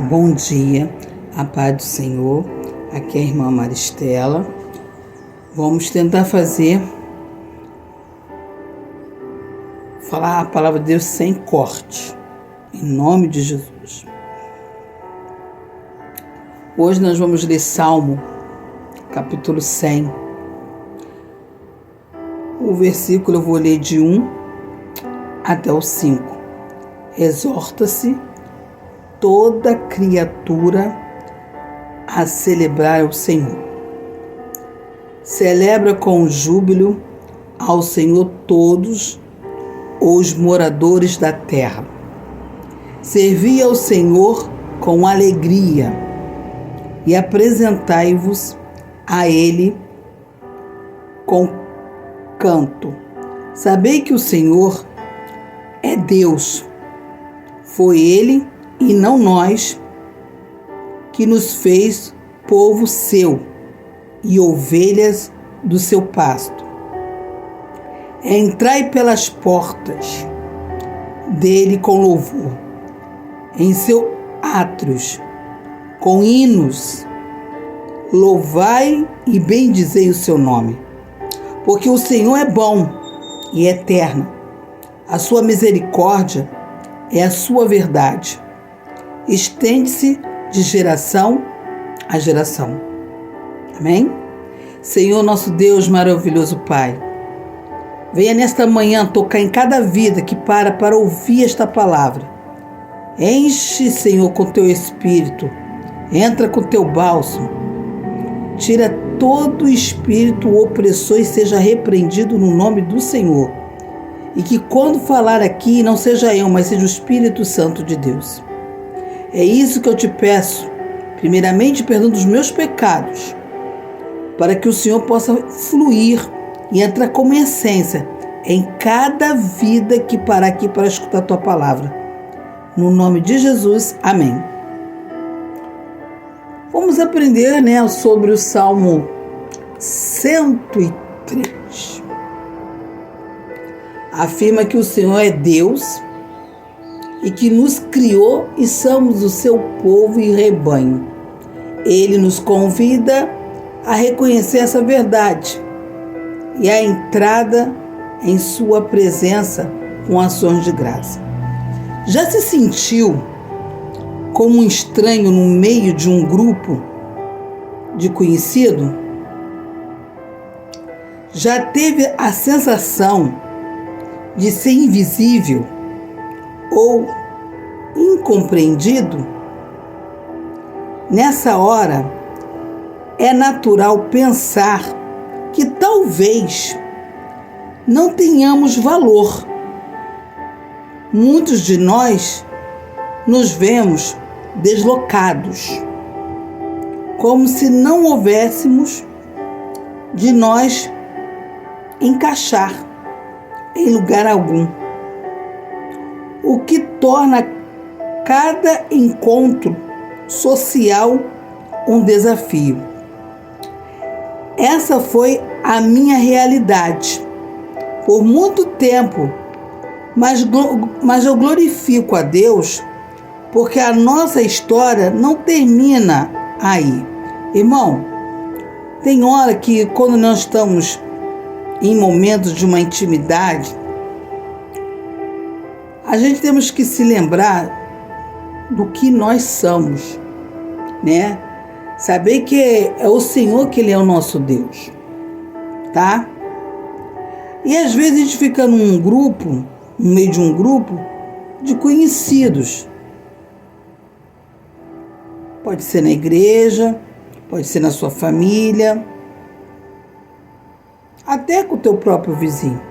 Bom dia, a paz do Senhor. Aqui é a irmã Maristela. Vamos tentar falar a palavra de Deus sem corte, em nome de Jesus. Hoje nós vamos ler Salmo, capítulo 100. O versículo eu vou ler de 1 até o 5. Exorta-se toda criatura a celebrar o Senhor. Celebra com júbilo ao Senhor todos os moradores da terra. Servi ao Senhor com alegria e apresentai-vos a Ele com canto. Sabei que o Senhor é Deus. Foi Ele e não nós que nos fez povo seu e ovelhas do seu pasto. Entrai pelas portas dele com louvor, em seus átrios com hinos. Louvai e bendizei o seu nome, porque o Senhor é bom e eterno. A sua misericórdia é a sua verdade. Estende-se de geração a geração. Amém? Senhor, nosso Deus, maravilhoso Pai, venha nesta manhã tocar em cada vida que para ouvir esta palavra. Enche, Senhor, com teu Espírito. Entra com teu bálsamo. Tira todo espírito opressor e seja repreendido no nome do Senhor. E que quando falar aqui não seja eu, mas seja o Espírito Santo de Deus. É isso que eu te peço. Primeiramente, perdão dos meus pecados, para que o Senhor possa fluir e entrar como essência em cada vida que parar aqui para escutar a tua palavra. No nome de Jesus, amém. Vamos aprender, sobre o Salmo 103. Afirma que o Senhor é Deus e que nos criou e somos o seu povo e rebanho. Ele nos convida a reconhecer essa verdade e a entrada em sua presença com ações de graça. Já se sentiu como um estranho no meio de um grupo de conhecido? Já teve a sensação de ser invisível ou incompreendido? Nessa hora, é natural pensar que talvez não tenhamos valor. Muitos de nós nos vemos deslocados, como se não houvéssemos de nós encaixar em lugar algum, o que torna cada encontro social um desafio. Essa foi a minha realidade por muito tempo, mas eu glorifico a Deus porque a nossa história não termina aí. Irmão, tem hora que quando nós estamos em momentos de uma intimidade, a gente temos que se lembrar do que nós somos, Saber que é o Senhor que Ele é o nosso Deus, tá? E às vezes a gente fica no meio de um grupo de conhecidos. Pode ser na igreja, pode ser na sua família, até com o teu próprio vizinho.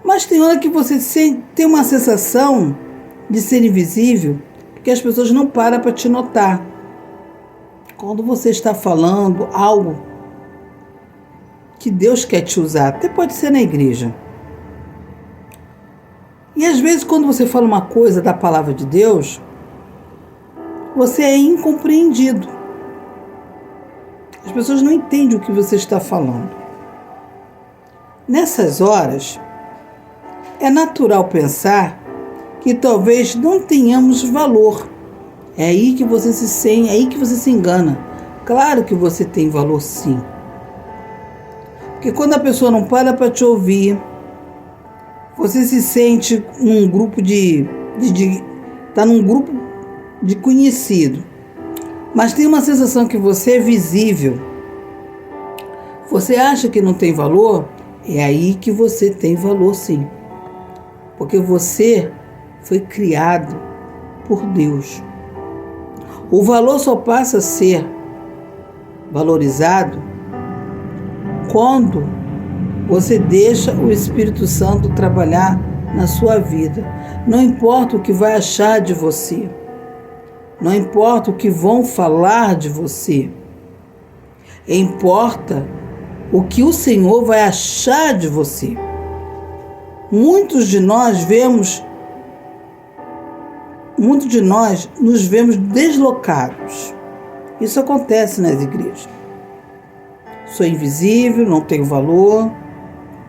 Mas tem hora que você tem uma sensação de ser invisível, porque as pessoas não param para te notar. Quando você está falando algo que Deus quer te usar, até pode ser na igreja. E às vezes quando você fala uma coisa da palavra de Deus, você é incompreendido. As pessoas não entendem o que você está falando. Nessas horas, é natural pensar que talvez não tenhamos valor É aí que você se sente, é aí que você se engana. Claro que você tem valor, sim. Porque quando a pessoa não para te ouvir, você se sente num grupo tá num grupo de conhecido, mas tem uma sensação que você é visível. Você acha que não tem valor? É aí que você tem valor, sim. Porque você foi criado por Deus. O valor só passa a ser valorizado quando você deixa o Espírito Santo trabalhar na sua vida. Não importa o que vai achar de você. Não importa o que vão falar de você. Importa o que o Senhor vai achar de você. Muitos de nós nos vemos deslocados. Isso acontece nas igrejas. Sou invisível, não tenho valor.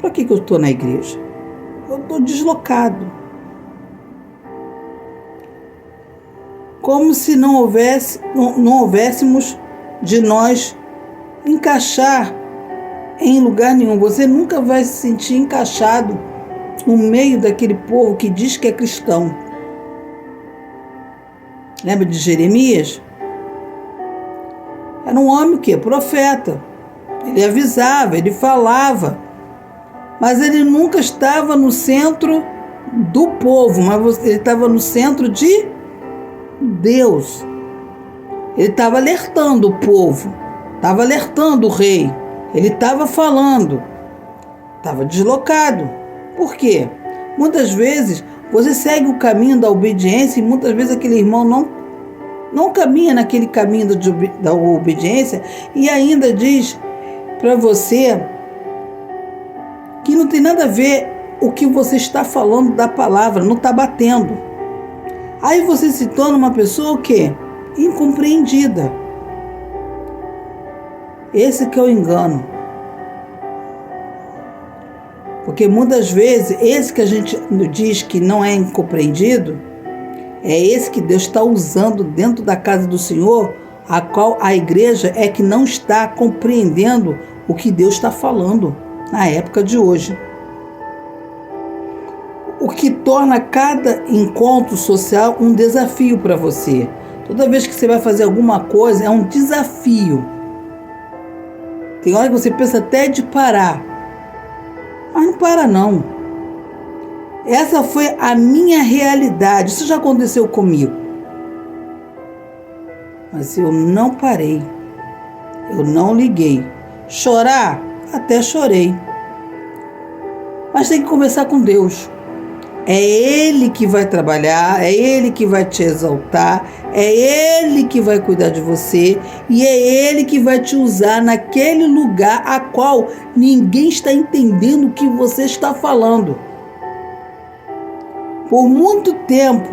Para que eu estou na igreja? Eu estou deslocado. Como se não houvéssemos de nós encaixar em lugar nenhum. Você nunca vai se sentir encaixado no meio daquele povo que diz que é cristão. Lembra de Jeremias? Era um homem que? Profeta. Ele avisava, ele falava. Mas ele nunca estava no centro do povo, mas ele estava no centro de Deus. Ele estava alertando o povo, estava alertando o rei. Ele estava falando, estava deslocado. Por quê? Muitas vezes você segue o caminho da obediência e muitas vezes aquele irmão não caminha naquele caminho da obediência e ainda diz para você que não tem nada a ver o que você está falando da palavra, não está batendo. Aí você se torna uma pessoa o quê? Incompreendida. Esse que é o engano. Porque muitas vezes, esse que a gente diz que não é incompreendido, é esse que Deus está usando dentro da casa do Senhor, a qual a igreja é que não está compreendendo o que Deus está falando na época de hoje. O que torna cada encontro social um desafio para você. Toda vez que você vai fazer alguma coisa, é um desafio. Tem hora que você pensa até de parar. Mas não para não. Essa foi a minha realidade. Isso já aconteceu comigo. Mas eu não parei. Eu não liguei. Chorar? Até chorei. Mas tem que conversar com Deus. É Ele que vai trabalhar, é Ele que vai te exaltar, é Ele que vai cuidar de você e é Ele que vai te usar naquele lugar a qual ninguém está entendendo o que você está falando. Por muito tempo,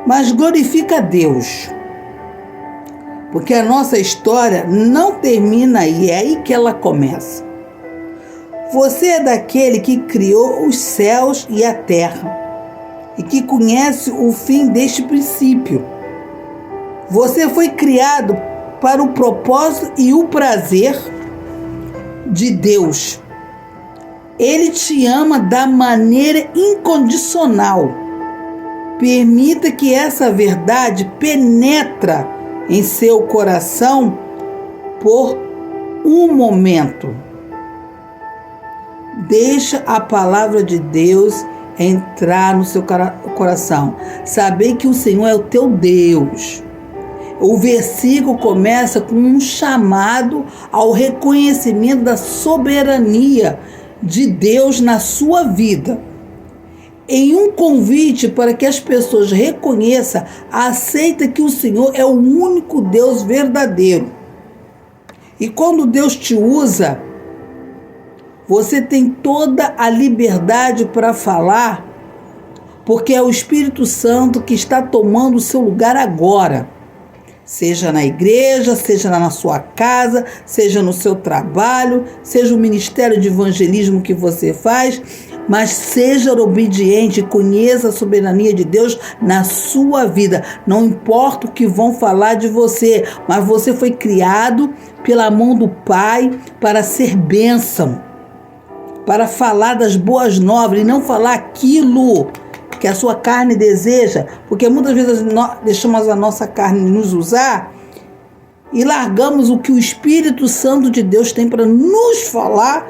mas glorifica a Deus, porque a nossa história não termina aí, é aí que ela começa. Você é daquele que criou os céus e a terra e que conhece o fim deste princípio. Você foi criado para o propósito e o prazer de Deus. Ele te ama da maneira incondicional. Permita que essa verdade penetre em seu coração por um momento. Deixa a palavra de Deus entrar no seu coração. Saber que o Senhor é o teu Deus. O versículo começa com um chamado ao reconhecimento da soberania de Deus na sua vida. Em um convite para que as pessoas reconheçam, aceitem que o Senhor é o único Deus verdadeiro. E quando Deus te usa, você tem toda a liberdade para falar, porque é o Espírito Santo que está tomando o seu lugar agora. Seja na igreja, seja na sua casa, seja no seu trabalho, seja o ministério de evangelismo que você faz. mas seja obediente, conheça a soberania de Deus na sua vida. Não importa o que vão falar de você, mas você foi criado pela mão do Pai para ser bênção, para falar das boas novas e não falar aquilo que a sua carne deseja, porque muitas vezes nós deixamos a nossa carne nos usar e largamos o que o Espírito Santo de Deus tem para nos falar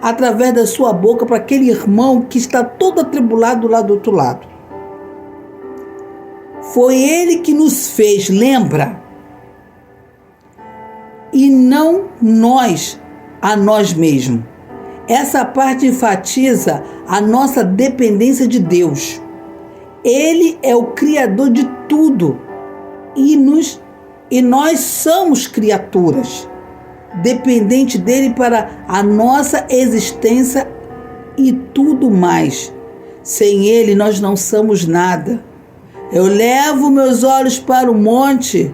através da sua boca para aquele irmão que está todo atribulado lá do outro lado. Foi Ele que nos fez, lembra? E não nós a nós mesmos. Essa parte enfatiza a nossa dependência de Deus. Ele é o Criador de tudo e nós somos criaturas, dependente dele para a nossa existência e tudo mais. Sem ele nós não somos nada. Eu levo meus olhos para o monte,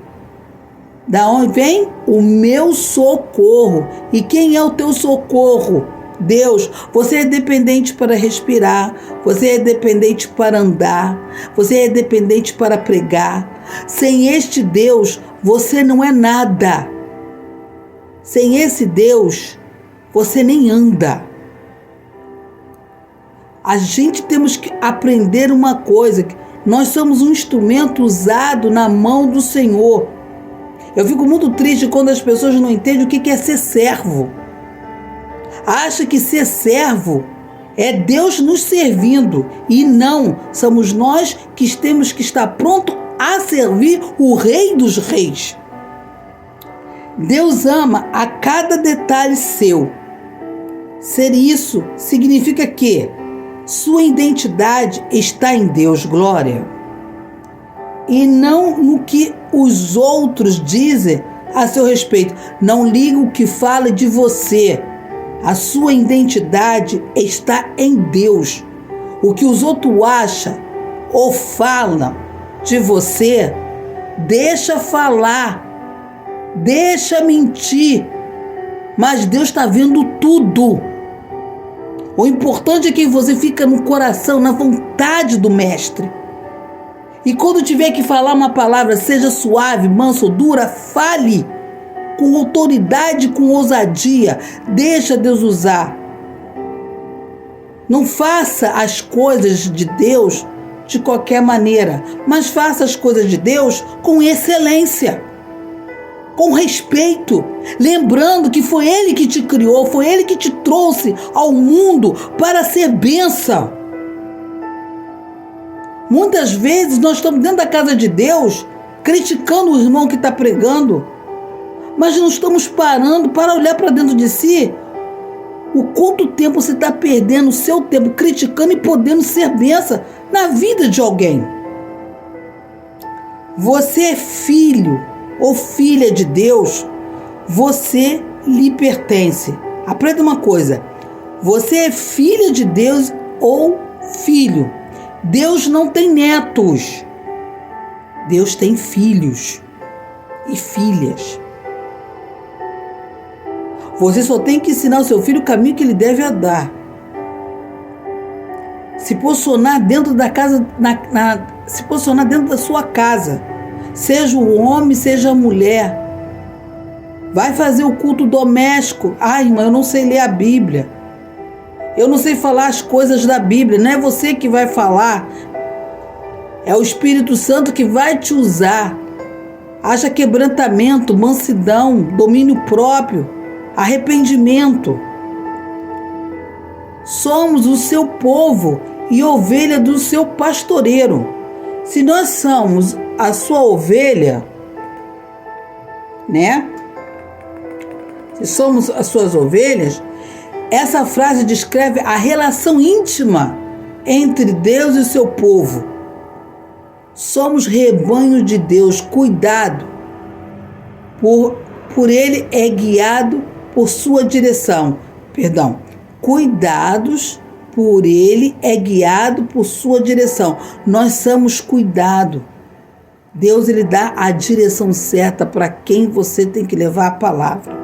da onde vem o meu socorro. E quem é o teu socorro? Deus. Você é dependente para respirar, você é dependente para andar, você é dependente para pregar. Sem este Deus, você não é nada. Sem esse Deus, você nem anda. A gente temos que aprender uma coisa: nós somos um instrumento usado na mão do Senhor. Eu fico muito triste quando as pessoas não entendem o que é ser servo. Acha que ser servo é Deus nos servindo, e não, somos nós que temos que estar pronto a servir o Rei dos Reis. Deus ama a cada detalhe seu. Ser isso significa que sua identidade está em Deus, glória, e não no que os outros dizem a seu respeito. Não liga o que fala de você. A sua identidade está em Deus. O que os outros acham ou falam de você, deixa falar, deixa mentir, mas Deus está vendo tudo. O importante é que você fica no coração, na vontade do Mestre. E quando tiver que falar uma palavra, seja suave, manso ou dura, fale com autoridade, com ousadia. Deixa Deus usar. Não faça as coisas de Deus de qualquer maneira, mas faça as coisas de Deus com excelência, com respeito, lembrando que foi Ele que te criou, foi Ele que te trouxe ao mundo para ser bênção. Muitas vezes nós estamos dentro da casa de Deus criticando o irmão que está pregando, mas não estamos parando para olhar para dentro de si. O quanto tempo você está perdendo o seu tempo criticando e podendo ser bênção na vida de alguém. Você é filho ou filha de Deus, você lhe pertence. Aprenda uma coisa: você é filha de Deus ou filho. Deus não tem netos, Deus tem filhos e filhas. Você só tem que ensinar o seu filho o caminho que ele deve andar. Se posicionar dentro da casa, se posicionar dentro da sua casa. Seja o homem, seja a mulher. Vai fazer o culto doméstico. Ai, irmã, eu não sei ler a Bíblia. Eu não sei falar as coisas da Bíblia. Não é você que vai falar. É o Espírito Santo que vai te usar. Haja quebrantamento, mansidão, domínio próprio, arrependimento. Somos o seu povo e ovelha do seu pastoreiro. Se nós somos a sua ovelha, né? Se somos as suas ovelhas, essa frase descreve a relação íntima entre Deus e o seu povo. Somos rebanho de Deus, cuidado. Por ele é guiado por sua direção. Cuidados, por ele é guiado por sua direção. Nós somos cuidado. Deus, ele dá a direção certa para quem você tem que levar a palavra.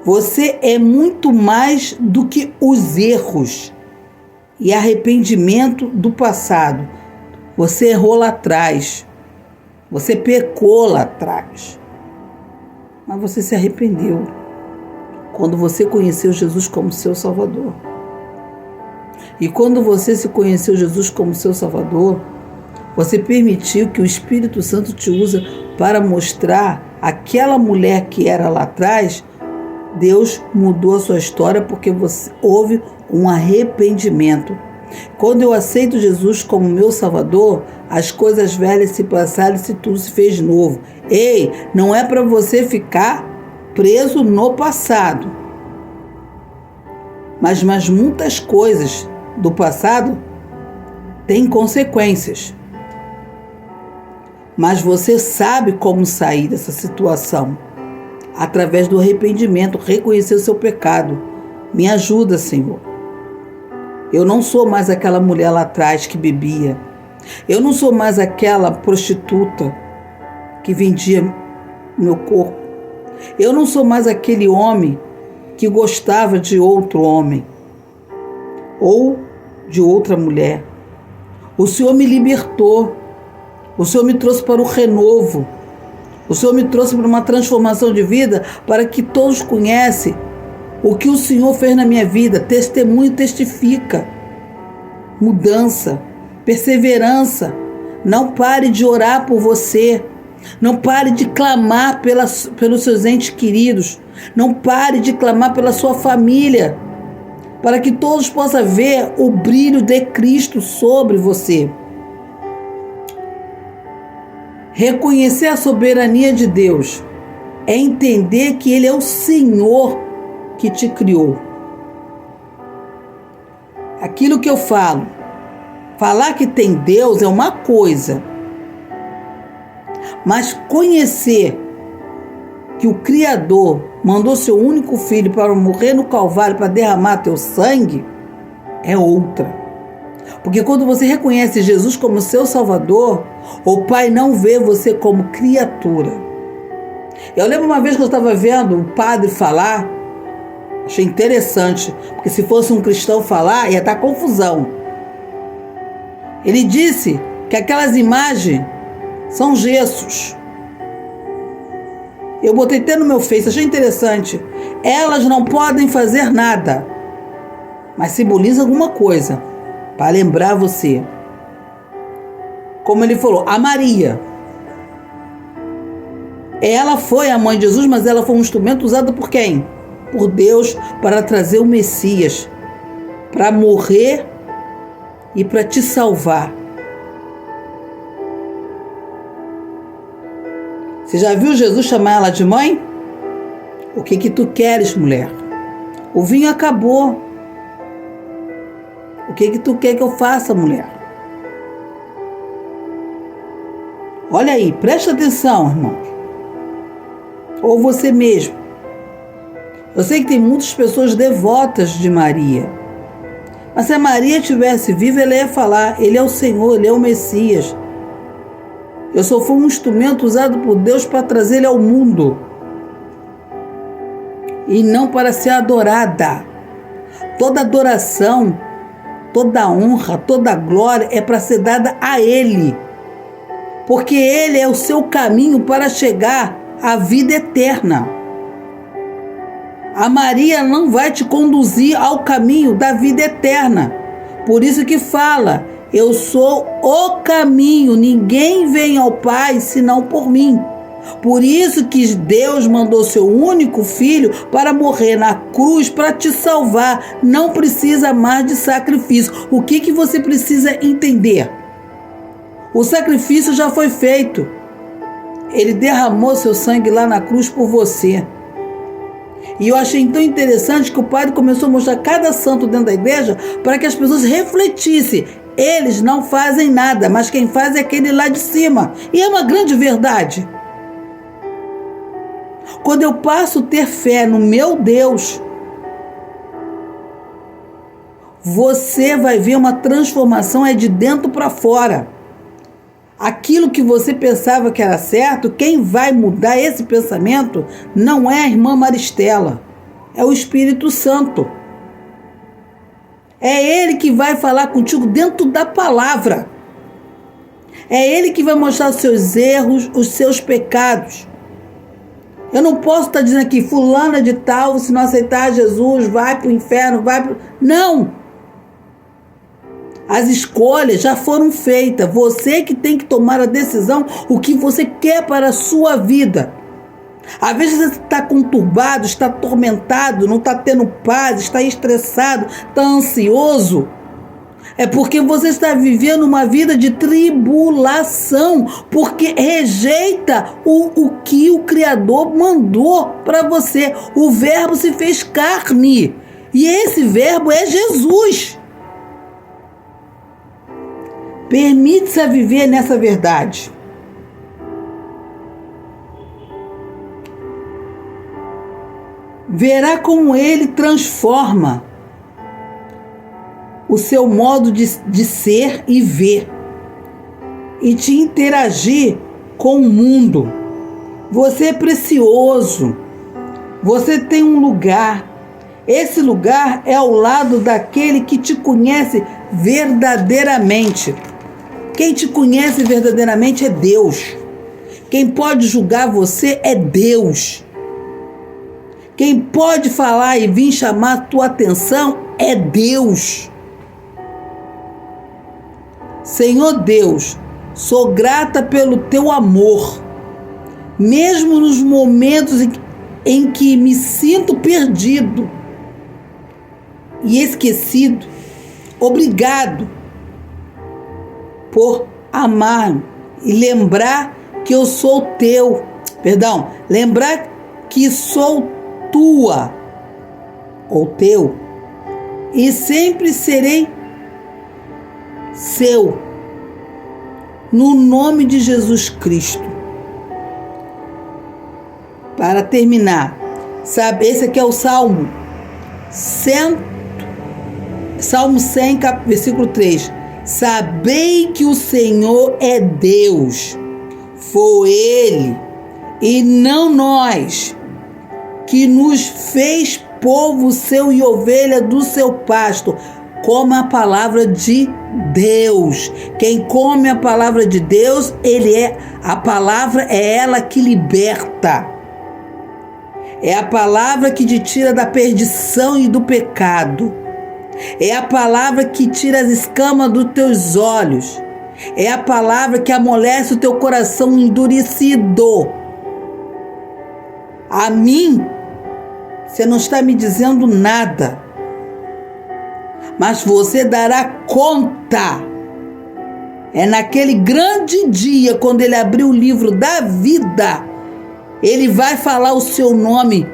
Você é muito mais do que os erros. e arrependimento do passado. Você errou lá atrás. Você pecou lá atrás. Mas você se arrependeu quando você conheceu Jesus como seu Salvador. E quando você se conheceu Jesus como seu Salvador, você permitiu que o Espírito Santo te usa para mostrar aquela mulher que era lá atrás. Deus mudou a sua história porque houve um arrependimento. Quando eu aceito Jesus como meu Salvador, as coisas velhas se passaram e tudo se fez novo. Ei, não é para você ficar preso no passado. Mas muitas coisas do passado têm consequências. Mas você sabe como sair dessa situação. Através do arrependimento, reconhecer o seu pecado. Me ajuda, Senhor. Eu não sou mais aquela mulher lá atrás que bebia. Eu não sou mais aquela prostituta que vendia meu corpo. Eu não sou mais aquele homem que gostava de outro homem ou de outra mulher. O Senhor me libertou. O Senhor me trouxe para o renovo. O Senhor me trouxe para uma transformação de vida, para que todos conhecem o que o Senhor fez na minha vida. Testemunho testifica. Mudança, perseverança. Não pare de orar por você. Não pare de clamar pelos seus entes queridos. Não pare de clamar pela sua família, para que todos possam ver o brilho de Cristo sobre você. Reconhecer a soberania de Deus é entender que Ele é o Senhor que te criou. Aquilo que eu falo, falar que tem Deus é uma coisa, mas conhecer que o Criador mandou seu único filho para morrer no Calvário, para derramar teu sangue, é outra. Porque quando você reconhece Jesus como seu Salvador, o Pai não vê você como criatura. Eu lembro uma vez que eu estava vendo um padre falar, achei interessante, porque se fosse um cristão falar, ia dar confusão. Ele disse que aquelas imagens são gessos. Eu botei até no meu Face, achei interessante. Elas não podem fazer nada, mas simbolizam alguma coisa, para lembrar você. Como ele falou, a Maria, ela foi a mãe de Jesus, mas ela foi um instrumento usado por quem? Por Deus, para trazer o Messias, para morrer e para te salvar. Você já viu Jesus chamar ela de mãe? O que tu queres, mulher? O vinho acabou. O que tu quer que eu faça, mulher? Olha aí, presta atenção, irmãos. Ou você mesmo. Eu sei que tem muitas pessoas devotas de Maria. Mas se a Maria estivesse viva, ela ia falar, Ele é o Senhor, Ele é o Messias. Eu só fui um instrumento usado por Deus para trazer Ele ao mundo. E não para ser adorada. Toda adoração, toda honra, toda glória é para ser dada a Ele. Porque Ele é o seu caminho para chegar à vida eterna. A Maria não vai te conduzir ao caminho da vida eterna. Por isso que fala, eu sou o caminho, ninguém vem ao Pai senão por mim. Por isso que Deus mandou seu único filho para morrer na cruz para te salvar. Não precisa mais de sacrifício. O que você precisa entender? O sacrifício já foi feito. Ele derramou seu sangue lá na cruz por você. E eu achei tão interessante que o padre começou a mostrar cada santo dentro da igreja para que as pessoas refletissem. Eles não fazem nada, mas quem faz é aquele lá de cima. E é uma grande verdade. Quando eu passo a ter fé no meu Deus, você vai ver uma transformação de dentro para fora. Aquilo que você pensava que era certo, quem vai mudar esse pensamento não é a irmã Maristela, é o Espírito Santo. É Ele que vai falar contigo dentro da palavra. É Ele que vai mostrar os seus erros, os seus pecados. Eu não posso estar dizendo aqui, fulana de tal, se não aceitar Jesus, vai para o inferno, Não! As escolhas já foram feitas. Você que tem que tomar a decisão, o que você quer para a sua vida. Às vezes você está conturbado, está atormentado, não está tendo paz, está estressado, está ansioso. É porque você está vivendo uma vida de tribulação, porque rejeita o que o Criador mandou para você. O Verbo se fez carne, e esse Verbo é Jesus. Permite-se a viver nessa verdade. Verá como Ele transforma o seu modo de ser e ver, e de interagir com o mundo. Você é precioso. Você tem um lugar. Esse lugar é ao lado daquele que te conhece verdadeiramente. Quem te conhece verdadeiramente é Deus. Quem pode julgar você é Deus. Quem pode falar e vir chamar a tua atenção é Deus. Senhor Deus, sou grata pelo teu amor, mesmo nos momentos em que me sinto perdido e esquecido. Obrigado por amar e lembrar que eu sou teu. Lembrar que sou tua ou teu e sempre serei seu, no nome de Jesus Cristo. Para terminar, sabe, esse aqui é o Salmo 100, versículo 3. Sabei que o Senhor é Deus, foi Ele e não nós, que nos fez povo seu e ovelha do seu pasto. Coma a palavra de Deus. Quem come a palavra de Deus, a palavra é ela que liberta. É a palavra que te tira da perdição e do pecado. É a palavra que tira as escamas dos teus olhos. É a palavra que amolece o teu coração endurecido. A mim, você não está me dizendo nada, mas você dará conta. É naquele grande dia, quando Ele abrir o livro da vida, Ele vai falar o seu nome.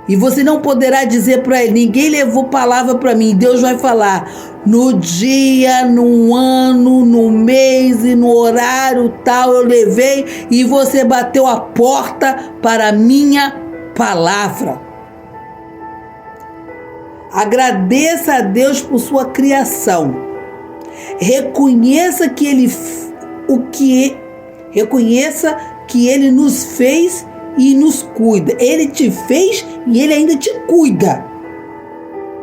E você não poderá dizer para Ele, ninguém levou palavra para mim. Deus vai falar, no dia, no ano, no mês e no horário tal eu levei, e você bateu a porta para a minha palavra. Agradeça a Deus por sua criação. Reconheça que Ele nos fez e nos cuida. Ele te fez e Ele ainda te cuida.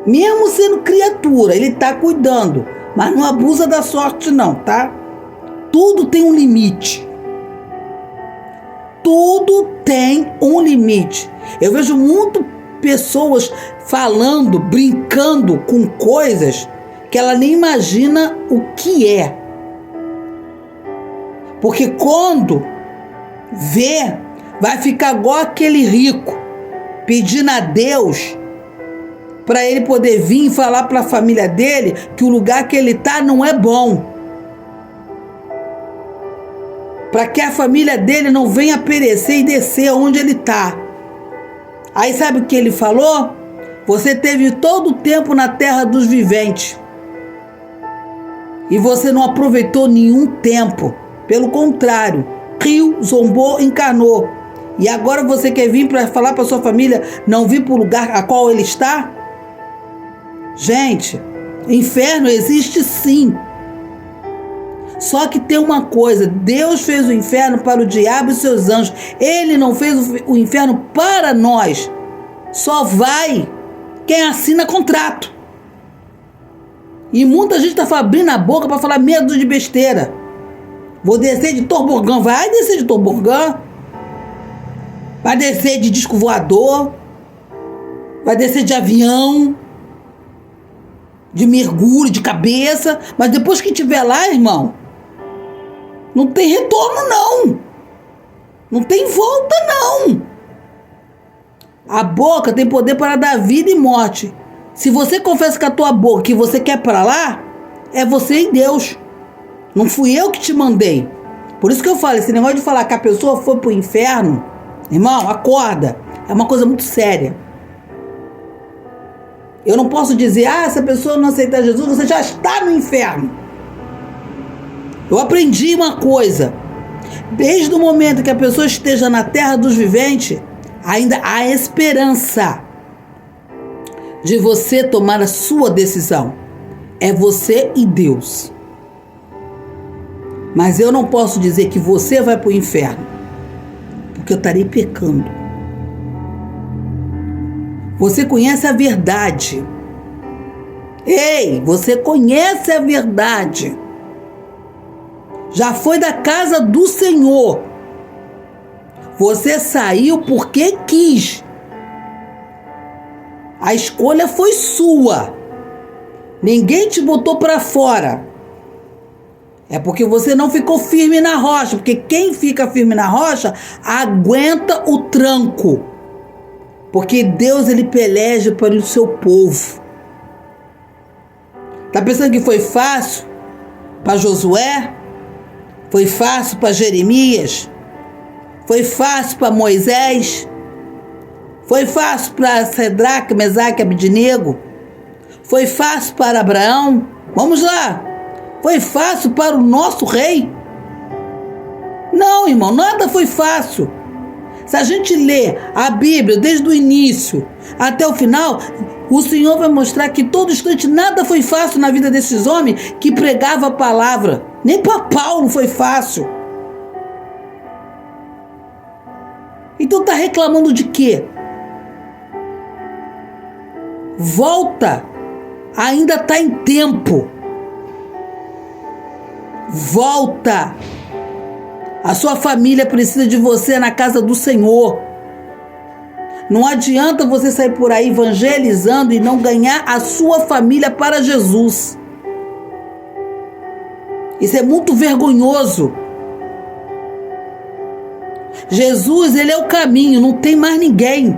Mesmo sendo criatura, Ele está cuidando. Mas não abusa da sorte não, tá? Tudo tem um limite. Tudo tem um limite. Eu vejo muito pessoas falando, brincando com coisas que ela nem imagina o que é. Porque quando vê, vai ficar igual aquele rico, pedindo a Deus para ele poder vir e falar para a família dele que o lugar que ele está não é bom. Para que a família dele não venha perecer e descer onde ele está. Aí sabe o que ele falou? Você teve todo o tempo na terra dos viventes e você não aproveitou nenhum tempo. Pelo contrário, riu, zombou, encanou. E agora você quer vir para falar para sua família não vir para o lugar a qual ele está? Gente, inferno existe sim. Só que tem uma coisa, Deus fez o inferno para o diabo e seus anjos. Ele não fez o inferno para nós. Só vai quem assina contrato. E muita gente está abrindo a boca para falar medo de besteira. Vou descer de tobogã. Vai descer de tobogã. Vai descer de disco voador. Vai descer de avião. De mergulho, de cabeça. Mas depois que estiver lá, irmão, não tem retorno, não. Não tem volta, não. A boca tem poder para dar vida e morte. Se você confessa com a tua boca que você quer para lá, é você e Deus. Não fui eu que te mandei. Por isso que eu falo, esse negócio de falar que a pessoa foi pro inferno, irmão, acorda. É uma coisa muito séria. Eu não posso dizer, se a pessoa não aceitar Jesus, você já está no inferno. Eu aprendi uma coisa. Desde o momento que a pessoa esteja na terra dos viventes, ainda há esperança de você tomar a sua decisão. É você e Deus. Mas eu não posso dizer que você vai para o inferno, porque eu estarei pecando. Você conhece a verdade. Ei, você conhece a verdade. Já foi da casa do Senhor. Você saiu porque quis. A escolha foi sua. Ninguém te botou para fora. É porque você não ficou firme na rocha. Porque quem fica firme na rocha aguenta o tranco. Porque Deus, ele peleja para o seu povo. Tá pensando que foi fácil para Josué? Foi fácil para Jeremias? Foi fácil para Moisés? Foi fácil para Sadraque, Mesaque e Abednego? Foi fácil para Abraão? Vamos lá. Foi fácil para o nosso rei? Não, irmão, nada foi fácil. Se a gente lê a Bíblia desde o início até o final, o Senhor vai mostrar que todo instante nada foi fácil na vida desses homens que pregavam a palavra. Nem para Paulo foi fácil. Então tá reclamando de quê? Volta. Ainda tá em tempo. Volta. A sua família precisa de você na casa do Senhor. Não adianta você sair por aí evangelizando e não ganhar a sua família para Jesus. Isso é muito vergonhoso. Jesus, ele é o caminho, não tem mais ninguém.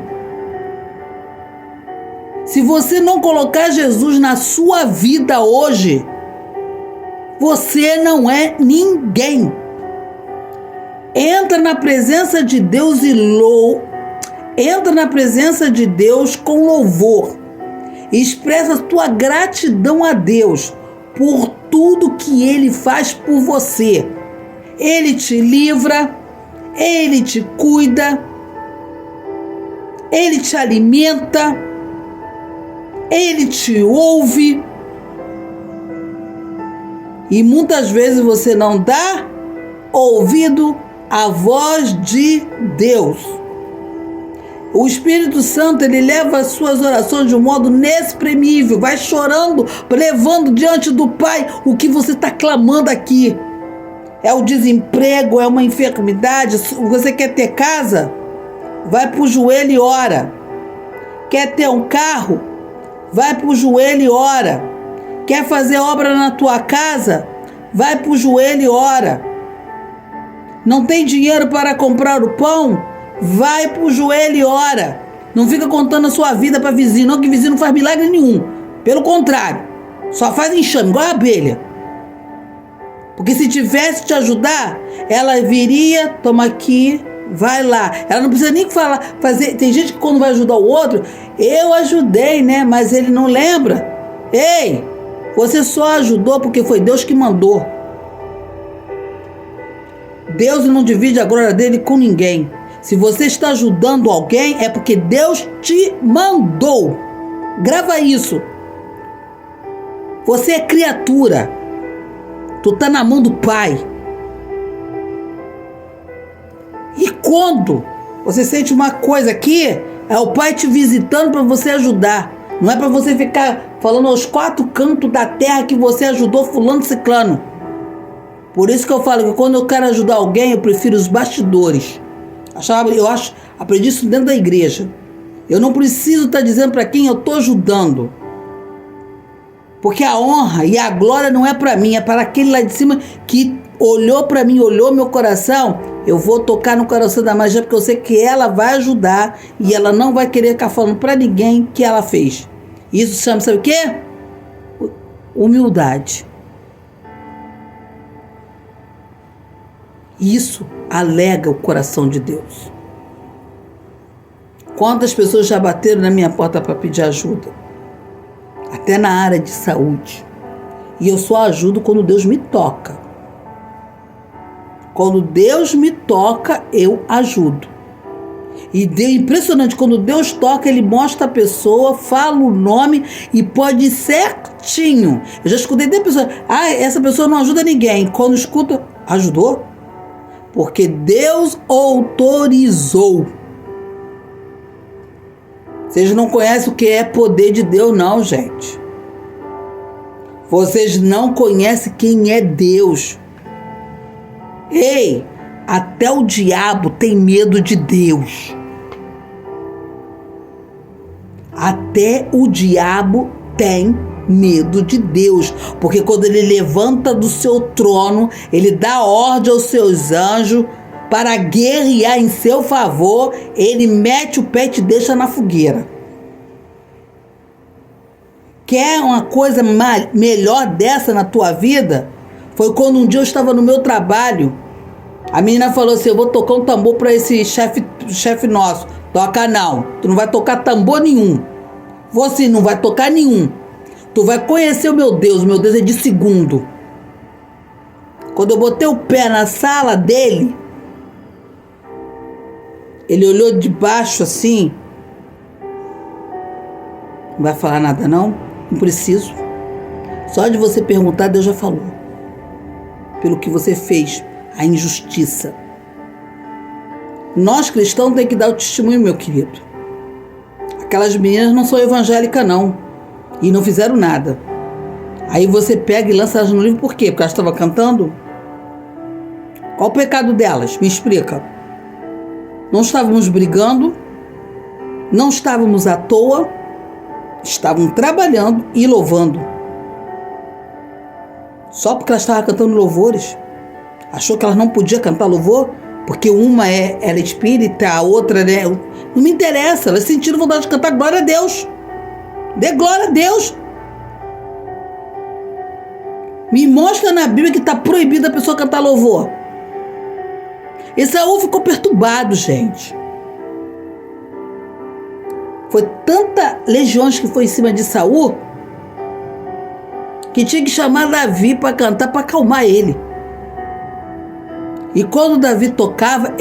Se você não colocar Jesus na sua vida hoje, você não é ninguém. Entra na presença de Deus entra na presença de Deus com louvor. Expressa a tua gratidão a Deus por tudo que Ele faz por você. Ele te livra, Ele te cuida, Ele te alimenta, Ele te ouve. E muitas vezes você não dá ouvido à voz de Deus. O Espírito Santo, ele leva as suas orações de um modo inexprimível, vai chorando, levando diante do Pai o que você está clamando aqui. É o desemprego, é uma enfermidade. Você quer ter casa? Vai para o joelho e ora. Quer ter um carro? Vai para o joelho e ora. Quer fazer obra na tua casa? Vai para o joelho e ora. Não tem dinheiro para comprar o pão? Vai pro joelho e ora. Não fica contando a sua vida para vizinho, não, que vizinho não faz milagre nenhum. Pelo contrário, só faz enxame, igual a abelha. Porque se tivesse te ajudar, ela viria, toma aqui, vai lá. Ela não precisa nem fazer. Tem gente que quando vai ajudar o outro, eu ajudei, né? Mas ele não lembra. Ei, você só ajudou porque foi Deus que mandou. Deus não divide a glória dele com ninguém. Se você está ajudando alguém, é porque Deus te mandou. Grava isso. Você é criatura. Tu está na mão do Pai. E quando você sente uma coisa aqui, é o Pai te visitando para você ajudar. Não é para você ficar falando aos 4 cantos da terra que você ajudou fulano ciclano. Por isso que eu falo que quando eu quero ajudar alguém, eu prefiro os bastidores. Aprendi isso dentro da igreja. Eu não preciso estar dizendo para quem eu estou ajudando. Porque a honra e a glória não é para mim, é para aquele lá de cima que olhou para mim, olhou meu coração. Eu vou tocar no coração da Magia porque eu sei que ela vai ajudar e ela não vai querer ficar falando para ninguém que ela fez. Isso chama, sabe o quê? Humildade. Isso alega o coração de Deus. Quantas pessoas já bateram na minha porta para pedir ajuda? Até na área de saúde. E eu só ajudo quando Deus me toca. Quando Deus me toca, eu ajudo. E é impressionante, quando Deus toca, Ele mostra a pessoa, fala o nome e pode ir certinho. Eu já escutei de pessoa, essa pessoa não ajuda ninguém. Quando escuta, ajudou? Porque Deus autorizou. Vocês não conhecem o que é poder de Deus, não, gente. Vocês não conhecem quem é Deus. Ei, até o diabo tem medo de Deus. Até o diabo tem medo de Deus. Porque quando ele levanta do seu trono, ele dá ordem aos seus anjos para guerrear em seu favor, ele mete o pé e te deixa na fogueira. Quer uma coisa melhor dessa na tua vida? Foi quando um dia eu estava no meu trabalho, a menina falou assim, eu vou tocar um tambor para esse chefe nosso. Toca não, tu não vai tocar tambor nenhum. Você não vai tocar nenhum. Tu vai conhecer o meu Deus é de segundo. Quando eu botei o pé na sala dele, ele olhou de baixo assim. Não vai falar nada não? Não preciso. Só de você perguntar, Deus já falou. Pelo que você fez, a injustiça. Nós cristãos temos que dar o testemunho, meu querido. Aquelas meninas não são evangélicas não. E não fizeram nada. Aí você pega e lança elas no livro, por quê? Porque elas estavam cantando? Qual o pecado delas? Me explica. Não estávamos brigando, não estávamos à toa, estavam trabalhando e louvando. Só porque elas estavam cantando louvores. Achou que elas não podiam cantar louvor? Porque uma era espírita, a outra, né? Não me interessa, elas sentiram vontade de cantar glória a Deus. Dê glória a Deus. Me mostra na Bíblia que está proibido a pessoa cantar louvor. Esaú ficou perturbado, gente. Foi tanta legiões que foi em cima de Saul que tinha que chamar Davi para cantar, para acalmar ele. E quando Davi tocava,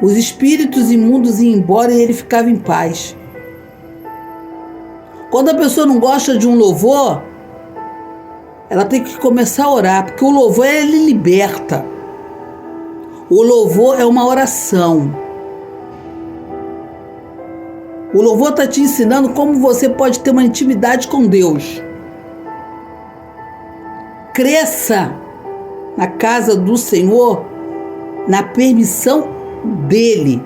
os espíritos imundos iam embora e ele ficava em paz. Quando a pessoa não gosta de um louvor, ela tem que começar a orar, porque o louvor, ele liberta. O louvor é uma oração. O louvor está te ensinando como você pode ter uma intimidade com Deus. Cresça na casa do Senhor, na permissão dEle.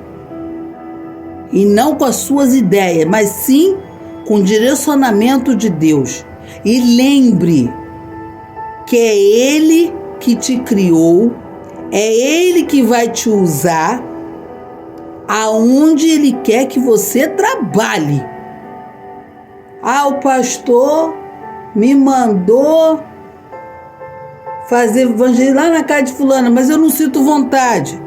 E não com as suas ideias, mas sim com o direcionamento de Deus. E lembre que é Ele que te criou, é Ele que vai te usar aonde Ele quer que você trabalhe. O pastor me mandou fazer evangelismo lá na casa de fulana, mas eu não sinto vontade.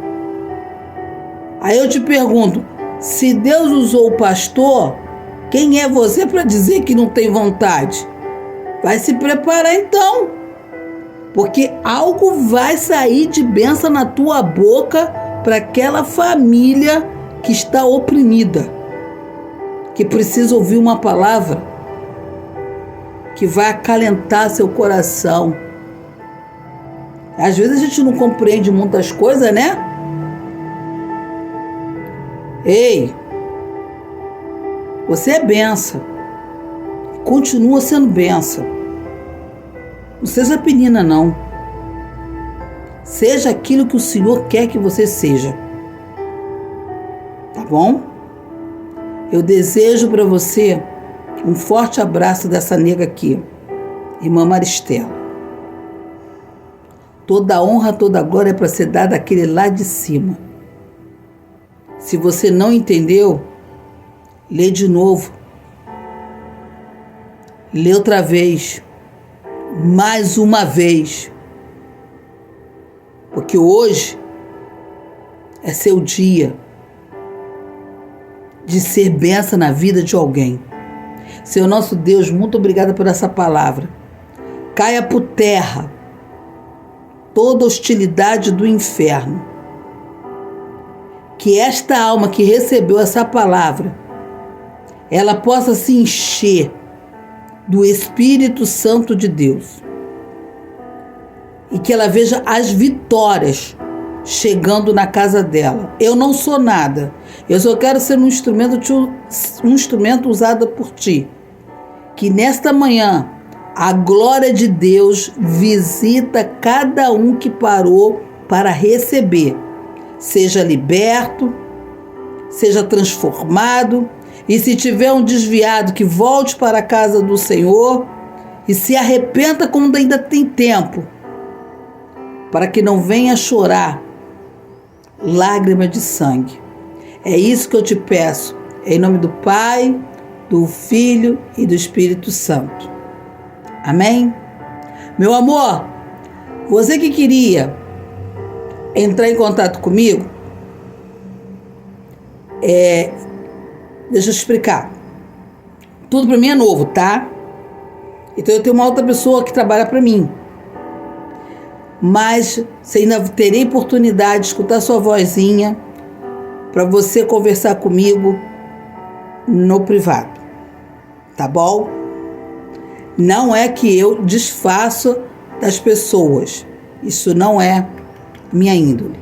Aí eu te pergunto, se Deus usou o pastor, quem é você para dizer que não tem vontade? Vai se preparar então, porque algo vai sair de bênção na tua boca para aquela família que está oprimida, que precisa ouvir uma palavra que vai acalentar seu coração. Às vezes a gente não compreende muitas coisas, né? Ei, você é benção. continua sendo bênção. Não seja penina, não. Seja aquilo que o Senhor quer que você seja. Tá bom? Eu desejo para você um forte abraço dessa nega aqui, irmã Maristela. Toda a honra, toda a glória é para ser dada àquele lá de cima. Se você não entendeu, lê de novo. Lê outra vez. Mais uma vez. Porque hoje é seu dia de ser bênção na vida de alguém. Senhor nosso Deus, muito obrigada por essa palavra. Caia por terra toda hostilidade do inferno. Que esta alma que recebeu essa palavra, ela possa se encher do Espírito Santo de Deus. E que ela veja as vitórias chegando na casa dela. Eu não sou nada. Eu só quero ser um instrumento usado por ti. Que nesta manhã a glória de Deus visita cada um que parou para receber. Seja liberto, seja transformado. E se tiver um desviado, que volte para a casa do Senhor e se arrependa quando ainda tem tempo, para que não venha chorar lágrima de sangue. É isso que eu te peço, em nome do Pai, do Filho e do Espírito Santo. Amém? Meu amor, você que queria entrar em contato comigo, deixa eu explicar. Tudo para mim é novo, tá? Então eu tenho uma outra pessoa que trabalha para mim. Mas você ainda terei oportunidade de escutar sua vozinha para você conversar comigo no privado. Tá bom? Não é que eu desfaço das pessoas. Isso não é minha índole.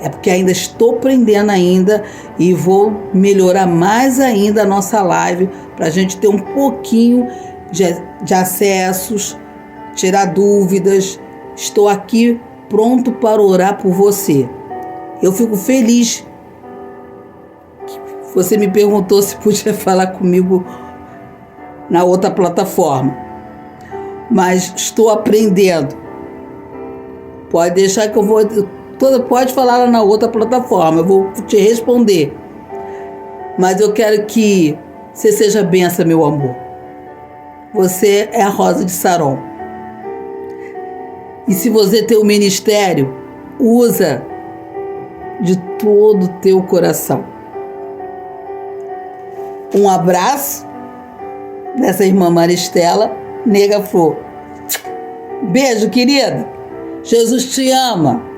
É porque ainda estou aprendendo ainda e vou melhorar mais ainda a nossa live para a gente ter um pouquinho de acessos, tirar dúvidas. Estou aqui pronto para orar por você. Eu fico feliz que você me perguntou se podia falar comigo na outra plataforma. Mas estou aprendendo. Pode deixar que eu vou... Pode falar lá na outra plataforma, eu vou te responder. Mas eu quero que você seja benção, meu amor. Você é a Rosa de Saron. E se você tem um ministério, usa de todo o teu coração. Um abraço dessa irmã Maristela, nega Flor. Beijo, querida. Jesus te ama.